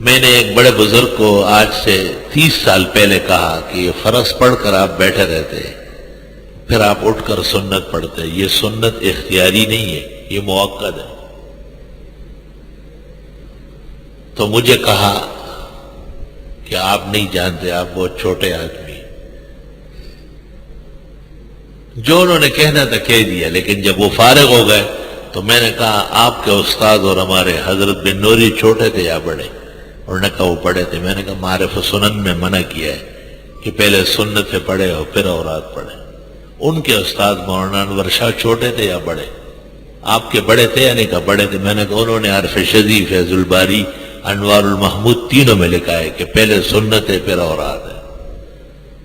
میں نے ایک بڑے بزرگ کو آج سے 30 سال پہلے کہا کہ یہ فرض پڑھ کر آپ بیٹھے رہتے پھر آپ اٹھ کر سنت پڑھتے، یہ سنت اختیاری نہیں ہے، یہ موقت ہے۔ تو مجھے کہا کہ آپ نہیں جانتے، آپ بہت چھوٹے آدمی۔ جو انہوں نے کہنا تھا کہہ دیا، لیکن جب وہ فارغ ہو گئے تو میں نے کہا آپ کے استاد اور ہمارے حضرت بن نوری چھوٹے تھے یا بڑے؟ انہوں نے کہا وہ بڑے تھے۔ میں نے کہا معارف سنن میں منع کیا ہے کہ پہلے سنت پڑھے اور پھر اورات پڑھے۔ ان کے استاد مولانا انور شاہ چھوٹے تھے یا بڑے؟ آپ کے بڑے تھے یا نہیں؟ کہا بڑے تھے۔ میں نے کہا انہوں نے عرف شذی، فیض الباری، انوار المحمود تینوں میں لکھا ہے کہ پہلے سنت ہے پھر اورات ہے۔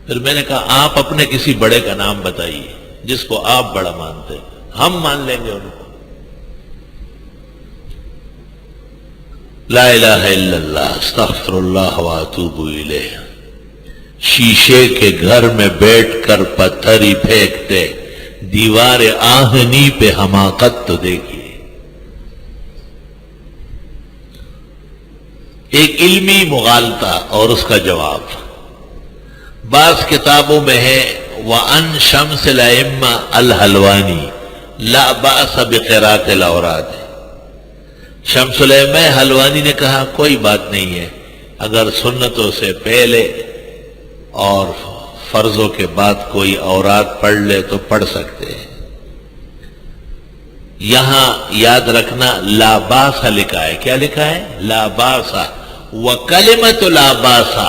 پھر میں نے کہا آپ اپنے کسی بڑے کا نام بتائیے جس کو آپ بڑا مانتے، ہم مان لیں گے ان کو۔ لا الہ الا اللہ استغفر اللہ واتوب الیہ۔ شیشے کے گھر میں بیٹھ کر پتھر ہی پھینکتے، دیوار آہنی پہ حماقت تو دیکھیے۔ ایک علمی مغالطہ اور اس کا جواب۔ بعض کتابوں میں ہے وَأَن شَمْسِ الْأَئِمَّةِ الْحَلْوَانِي لَا بَأْسَ بِقِرَاءَةِ الْأَوْرَادِ۔ شمس الائمہ حلوانی نے کہا کوئی بات نہیں ہے، اگر سنتوں سے پہلے اور فرضوں کے بعد کوئی اورات پڑھ لے تو پڑھ سکتے ہیں۔ یہاں یاد رکھنا لا باسا لکھا ہے۔ کیا لکھا ہے؟ لا باسا۔ وَكَلِمَةُ لا باسا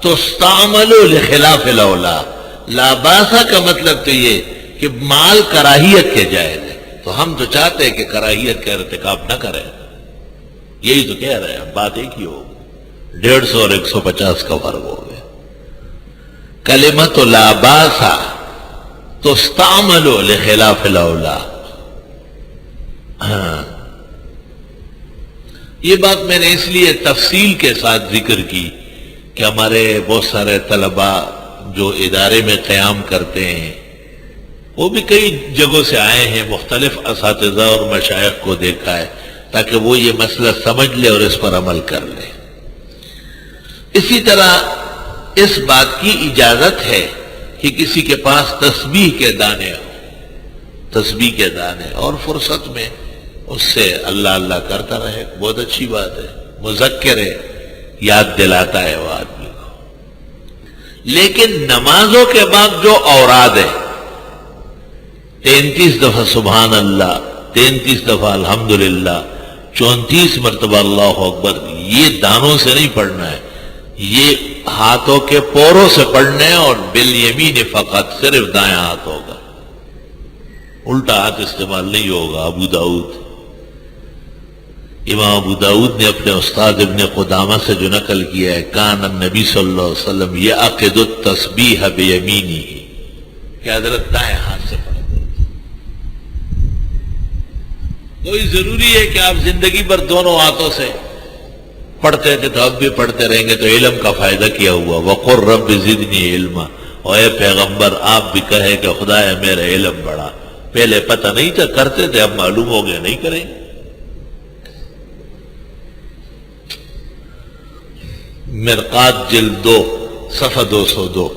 تُسْتَعْمَلُ لِخِلَافِ الْأَوْلَىٰ۔ لا باسا کا مطلب تو یہ کہ مال کراہیت کے جائز ہے، تو ہم تو چاہتے ہیں کہ کراہیت کا ارتکاب نہ کریں، یہی تو کہہ رہے ہیں، بات ایک ہی ہو، 150 اور 150 کا فرق ہو گیا۔ کلمۃ لا باسا تستعمل لخلاف الاولیٰ۔ یہ بات میں نے اس لیے تفصیل کے ساتھ ذکر کی کہ ہمارے بہت سارے طلباء جو ادارے میں قیام کرتے ہیں وہ بھی کئی جگہوں سے آئے ہیں، مختلف اساتذہ اور مشائخ کو دیکھا ہے، تاکہ وہ یہ مسئلہ سمجھ لے اور اس پر عمل کر لے۔ اسی طرح اس بات کی اجازت ہے کہ کسی کے پاس تسبیح کے دانے ہو، تسبیح کے دانے، اور فرصت میں اس سے اللہ اللہ کرتا رہے، بہت اچھی بات ہے، مذکر ہے، یاد دلاتا ہے وہ آدمی کو۔ لیکن نمازوں کے بعد جو اوراد ہے، 33 دفعہ سبحان اللہ، 33 دفعہ الحمدللہ، 34 مرتبہ اللہ اکبر، یہ دانوں سے نہیں پڑھنا ہے، یہ ہاتھوں کے پوروں سے پڑھنا ہے، اور بالیمین فقط، صرف دائیں ہاتھ ہوگا، الٹا ہاتھ استعمال نہیں ہوگا۔ ابو داؤد، امام ابو داؤد نے اپنے استاد ابن قدامہ سے جو نقل کیا ہے، کان النبی صلی اللہ علیہ وسلم یعقد التسبیح بیمینہ، کہ حضرت دائیں ہاتھ سے پڑھتے۔ کوئی ضروری ہے کہ آپ زندگی بھر دونوں ہاتھوں سے پڑھتے تھے تو اب بھی پڑھتے رہیں گے تو علم کا فائدہ کیا ہوا؟ وَقُلْ رَبِّ زِدْنِي عِلْمًا، اور اے پیغمبر آپ بھی کہے کہ خدایا میرا علم بڑھا۔ پہلے پتہ نہیں تھا، کرتے تھے، اب معلوم ہو گیا نہیں کریں۔ مرقات جلد 2 صفحہ 202،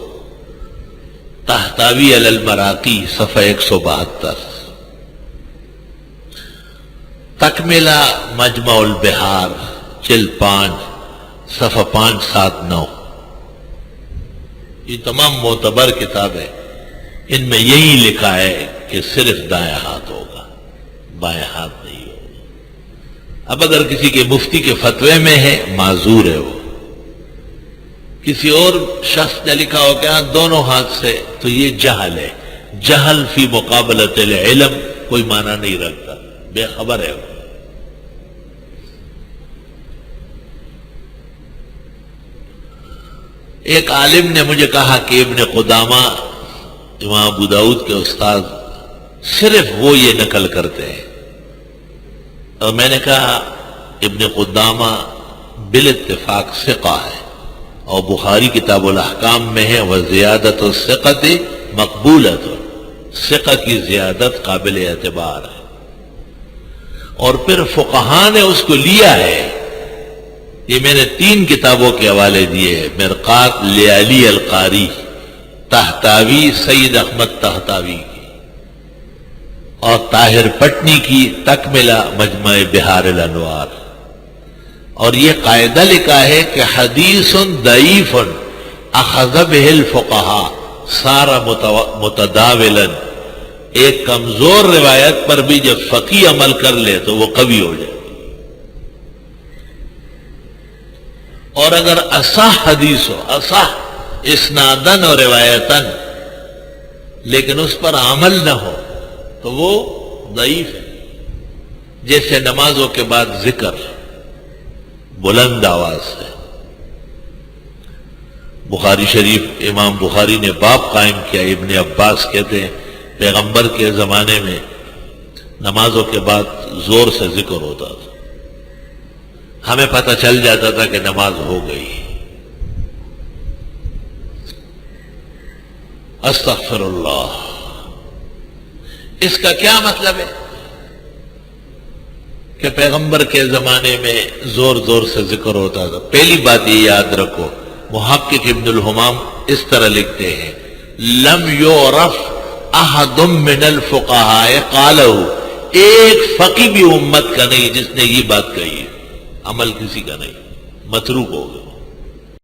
تحتوی علی المراقی صفحہ 172، تکملہ مجمع البحار جلد 5 صفحہ 579۔ یہ تمام معتبر کتابیں، ان میں یہی لکھا ہے کہ صرف دائیں ہاتھ ہوگا، بائیں ہاتھ نہیں ہوگا۔ اب اگر کسی کے مفتی کے فتوے میں ہے، معذور ہے وہ۔ کسی اور شخص نے لکھا ہو کہ ہاں دونوں ہاتھ سے، تو یہ جہل ہے۔ جہل فی مقابلۃ العلم کوئی معنی نہیں رکھتا، بے خبر ہے وہ۔ ایک عالم نے مجھے کہا کہ ابن قدامہ امام ابو داؤد کے استاد صرف وہ یہ نقل کرتے ہیں، اور میں نے کہا ابن قدامہ بالاتفاق ثقہ ہے، اور بخاری کتاب الاحکام میں ہے وزیادت الثقۃ مقبولۃ، ثقہ کی زیادت قابل اعتبار ہے، اور پھر فقہاء نے اس کو لیا ہے، یہ میں نے 3 کتابوں کے حوالے دیے ہیں، مرقات لیالی القاری، تحتاوی سید احمد تحتاوی کی، اور طاہر پٹنی کی تکملہ مجمع بحار الانوار۔ اور یہ قاعدہ لکھا ہے کہ حدیث ضعیف اخذ بہ الفقہاء صار متداولا، ایک کمزور روایت پر بھی جب فقی عمل کر لے تو وہ قوی ہو جائے، اور اگر اصح حدیث ہو، اصح اسنادن اور روایتن، لیکن اس پر عمل نہ ہو تو وہ ضعیف ہے۔ جیسے نمازوں کے بعد ذکر بلند آواز سے، بخاری شریف امام بخاری نے باب قائم کیا، ابن عباس کہتے ہیں پیغمبر کے زمانے میں نمازوں کے بعد زور سے ذکر ہوتا تھا، ہمیں پتہ چل جاتا تھا کہ نماز ہو گئی۔ استغفر اللہ، اس کا کیا مطلب ہے کہ پیغمبر کے زمانے میں زور زور سے ذکر ہوتا تھا؟ پہلی بات یہ یاد رکھو، محقق ابن الحمام اس طرح لکھتے ہیں، لم یعرف احد من الفقہاء قالہ، ایک فقی بھی امت کا نہیں جس نے یہ بات کہی ہے، عمل کسی کا نہیں، متروک ہو گیا۔